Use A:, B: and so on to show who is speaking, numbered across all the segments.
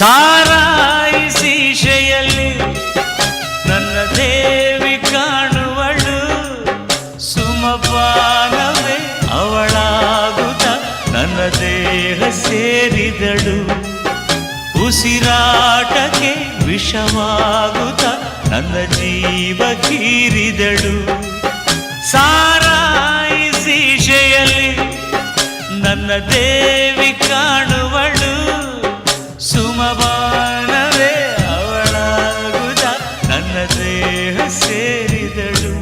A: ಸಾರಾಯಿಸಿ ಶೆಯಲ್ಲಿ ನನ್ನ ದೇವಿ ಕಾಣುವಳು, ಸುಮಪಾನವೇ ಅವಳಾಗುತ್ತ ನನ್ನ ದೇಹ ಸೇರಿದಳು, ಉಸಿರಾಟಕ್ಕೆ ವಿಷವಾಗುತ್ತ ನನ್ನ ಜೀವ ಹೀರಿದಳು. ಸಾರಾಯಿಸಿ ಶೆಯಲ್ಲಿ ನನ್ನ ದೇವಿ ಕಾಣುವಳು, ಸುಮಪಾನವೇ ಅವಳಾಗುತ್ತ ನನ್ನ ದೇಹ ಸೇರಿದಳು,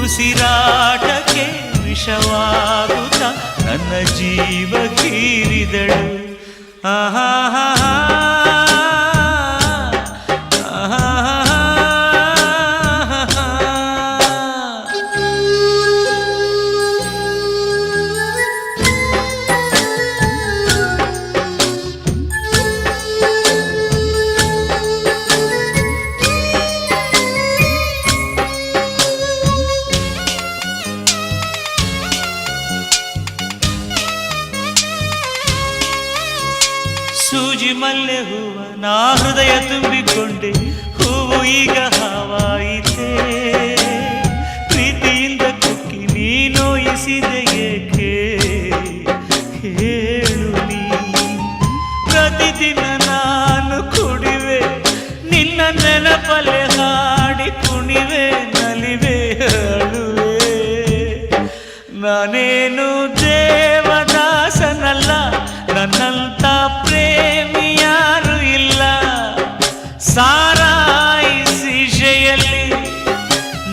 A: ಉಸಿರಾಟಕ್ಕೆ ವಿಷವಾಗುತ್ತ ನನ್ನ ಜೀವ ಹೀರಿದಳು. ಆಹಾ ಸೂಜಿ ಮಲ್ಲೆ ಹೂವ ನಾ ಹೃದಯ ತುಂಬಿಕೊಂಡೆ, ಹೂವು ಈಗ ಹಾವಾಯಿತೆ, ಪ್ರೀತಿಯಿಂದ ಕುಕ್ಕಿ ನೀ ನೋಯಿಸಿದೆ ಏಕೆ ಹೇಳು ನೀ. ಪ್ರತಿದಿನ ನಾನು ಕುಡಿವೆ ನಿನ್ನ ನೆನಪಲೆ ಹಾಡಿ ಕುಣಿವೆ, ನಲಿವೆ ಅಳುವೆ. ನಾನೇನು ದೇವದಾಸನಲ್ಲ, ನನ್ನಂತ ಪ್ರೇಮಿ ಯಾರು ಇಲ್ಲ. ಸಾರಾಯಿಸಿ ಶೆಯಲ್ಲಿ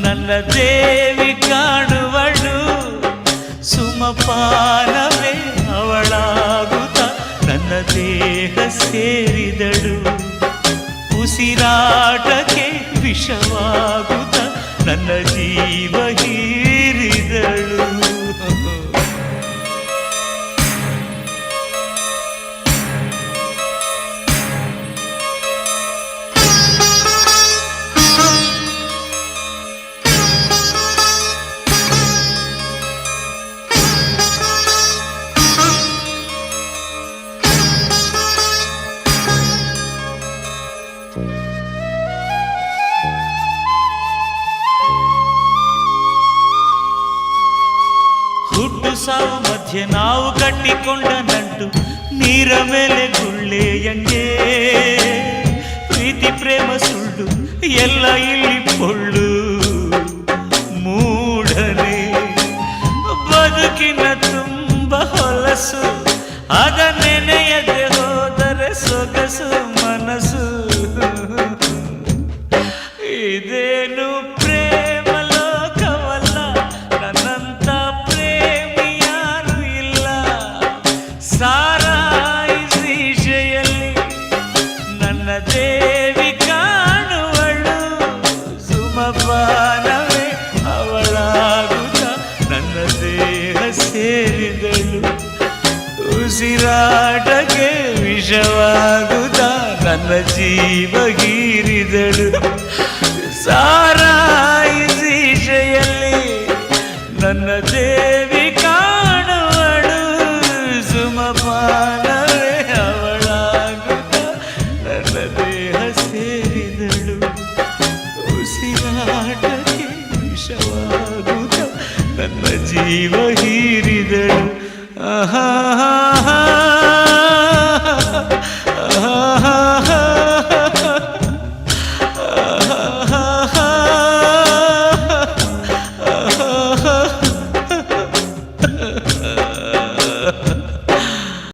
A: ನನ್ನ ದೇವಿ ಕಾಣುವಳು, ಸುಮಪಾನವೇ ಅವಳಾಗುತ್ತ ನನ್ನ ದೇಹ ಸೇರಿದಳು, ಉಸಿರಾಟಕ್ಕೆ ವಿಷವಾಗುತ್ತ ನನ್ನ ಜೀವ ಹೀರಿದಳು. ಹುಟ್ಟು ಸಾವು ಮಧ್ಯೆ ನಾವು ಕಟ್ಟಿಕೊಂಡ ನಂಟು, ನೀರ ಮೇಲೆ ಗುಳ್ಳೆಯಂಗೆ, ಪ್ರೀತಿ ಪ್ರೇಮ ಸುಳ್ಳು ಎಲ್ಲ ಇಲ್ಲಿ ಪೊಳ್ಳು. ಮೂಢನೆ ಬದುಕಿನ ತುಂಬ ಹೊಲಸು, ಅದ ನೆನೆಯದೆ ಹೋದರೆ ಸೊಗಸು ಮನಸ್ಸು. ಇದೇನು ಪ್ರೇಮ ಲೋಕವಲ್ಲ, ನನ್ನಂತ ಪ್ರೇಮಿ ಯಾರು ಇಲ್ಲ. ಸಾರಾಯಿಸಿ ಶೆಯಲ್ಲಿ ನನ್ನ ದೇವಿ ಕಾಣುವಳು, ಸುಮಪಾನವೇ ಅವಳಾಗುತ್ತ ನನ್ನ ದೇಹ ಸೇರಿದಳು, ಉಸಿರಾಟಕ್ಕೆ ವಿಷವಾಗುತ್ತ ನನ್ನ ಜೀವ ಹೀರಿದಳು. ಸಾರಾಯಿಸಿ ಶೆಯಲ್ಲಿ ನನ್ನ ದೇವಿ ಕಾಣುವಳು, ಸುಮಪಾನವೇ ಅವಳಾಗುತ್ತ ನನ್ನ ದೇಹ ಸೇರಿದಳು, ಉಸಿರಾಟಕ್ಕೆ ವಿಷವಾಗುತ್ತ ನನ್ನ ಜೀವ ಹೀರಿದಳು. ಆಹಾ